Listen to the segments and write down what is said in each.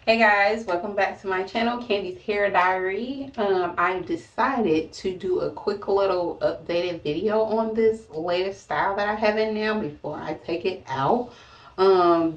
Hey guys, welcome back to my channel, Candy's Hair Diary. I decided to do a quick little updated video on this latest style that I have in now before I take it out.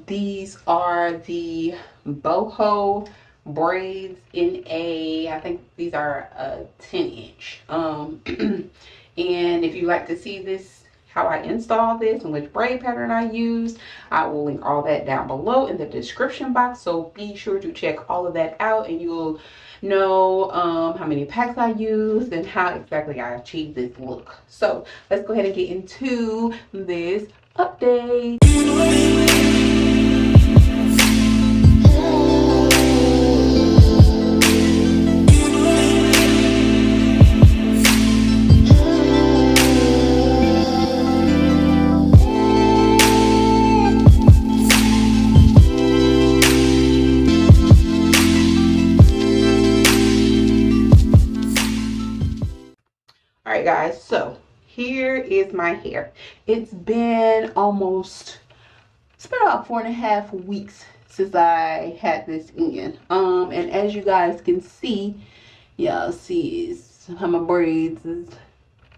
These are the Boho braids in I think these are a 10-inch. And if you like to see this, how I install this and which braid pattern I use, I will link all that down below in the description box. So be sure to check all of that out and you'll know how many packs I used and how exactly I achieved this look. So let's go ahead and get into this update. All right guys, so here is my hair. It's been about 4.5 weeks since I had this in. And as you guys can see, y'all see how my braids is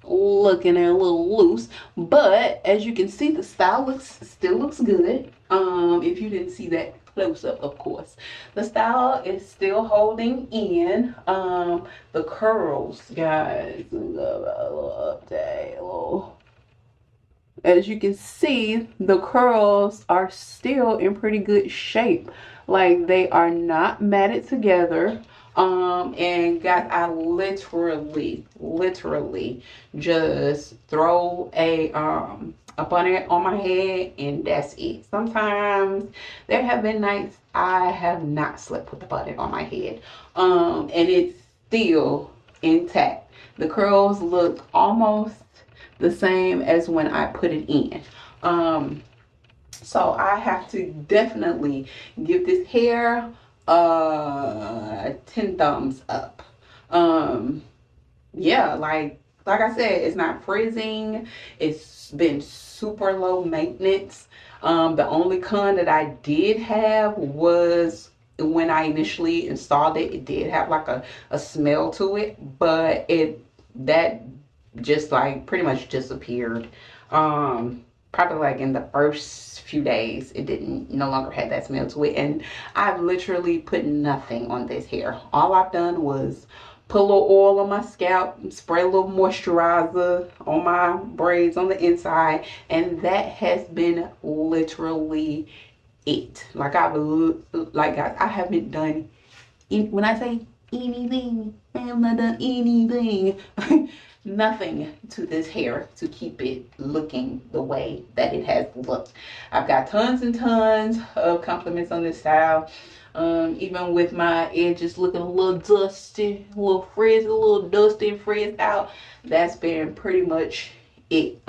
looking a little loose, but as you can see, the style still looks good. If you didn't see that close up, of course, the style is still holding in. The curls, guys, a little update, as you can see, the curls are still in pretty good shape. Like, they are not matted together. And guys, I literally just throw a bonnet on my head and that's it. Sometimes there have been nights I have not slept with the bonnet on my head. And it's still intact. The curls look almost the same as when I put it in. So I have to definitely give this hair 10 thumbs up. Yeah, like I said, it's not frizzing. It's been super low maintenance. The only con that I did have was when I initially installed it, it did have like a smell to it, but that just like pretty much disappeared. Probably like in the first few days, it didn't no longer had that smell to it. And I've literally put nothing on this hair. All I've done was put a little oil on my scalp, spray a little moisturizer on my braids on the inside, and that has been literally it. Like I haven't done when I say anything, I have not done anything. Nothing to this hair to keep it looking the way that it has looked. I've got tons and tons of compliments on this style. Even with my edges looking a little dusty, a little frizzy, a little dusty and frizzed out, that's been pretty much it.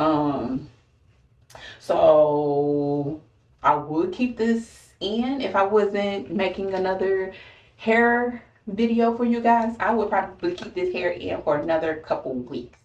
So I would keep this in if I wasn't making another hair video for you guys. I would probably keep this hair in for another couple weeks.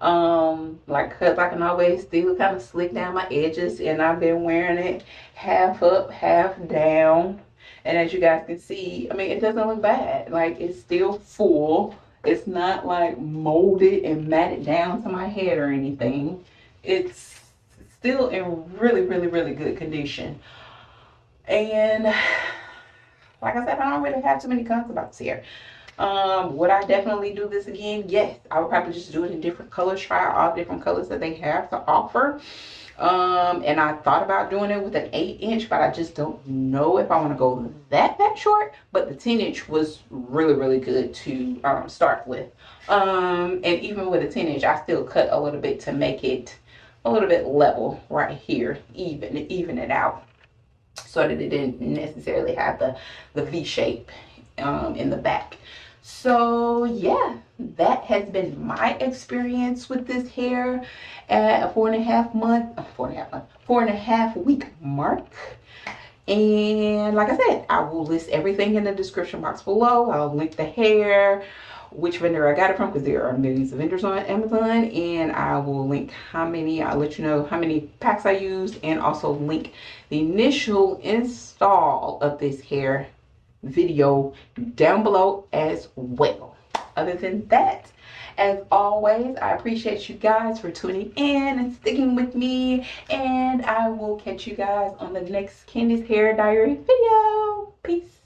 Cause I can always still kind of slick down my edges, and I've been wearing it half up, half down. And as you guys can see, I mean, it doesn't look bad. Like, it's still full. It's not like molded and matted down to my head or anything. It's still in really good condition. And like I said, I don't really have too many cons about this hair. Would I definitely do this again? Yes. I would probably just do it in different colors, try all different colors that they have to offer. And I thought about doing it with an 8-inch, but I just don't know if I want to go that short. But the 10-inch was really good to start with. And even with a 10-inch, I still cut a little bit to make it a little bit level right here, even it out, so that it didn't necessarily have the V shape in the back. So yeah, that has been my experience with this hair at a 4.5 week mark. And like I said, I will list everything in the description box below. I'll link the hair, which vendor I got it from, because there are millions of vendors on Amazon, and I will link I'll let you know how many packs I used, and also link the initial install of this hair video down below as well. Other than that, as always, I appreciate you guys for tuning in and sticking with me, and I will catch you guys on the next Candy's Hair Diary video. Peace.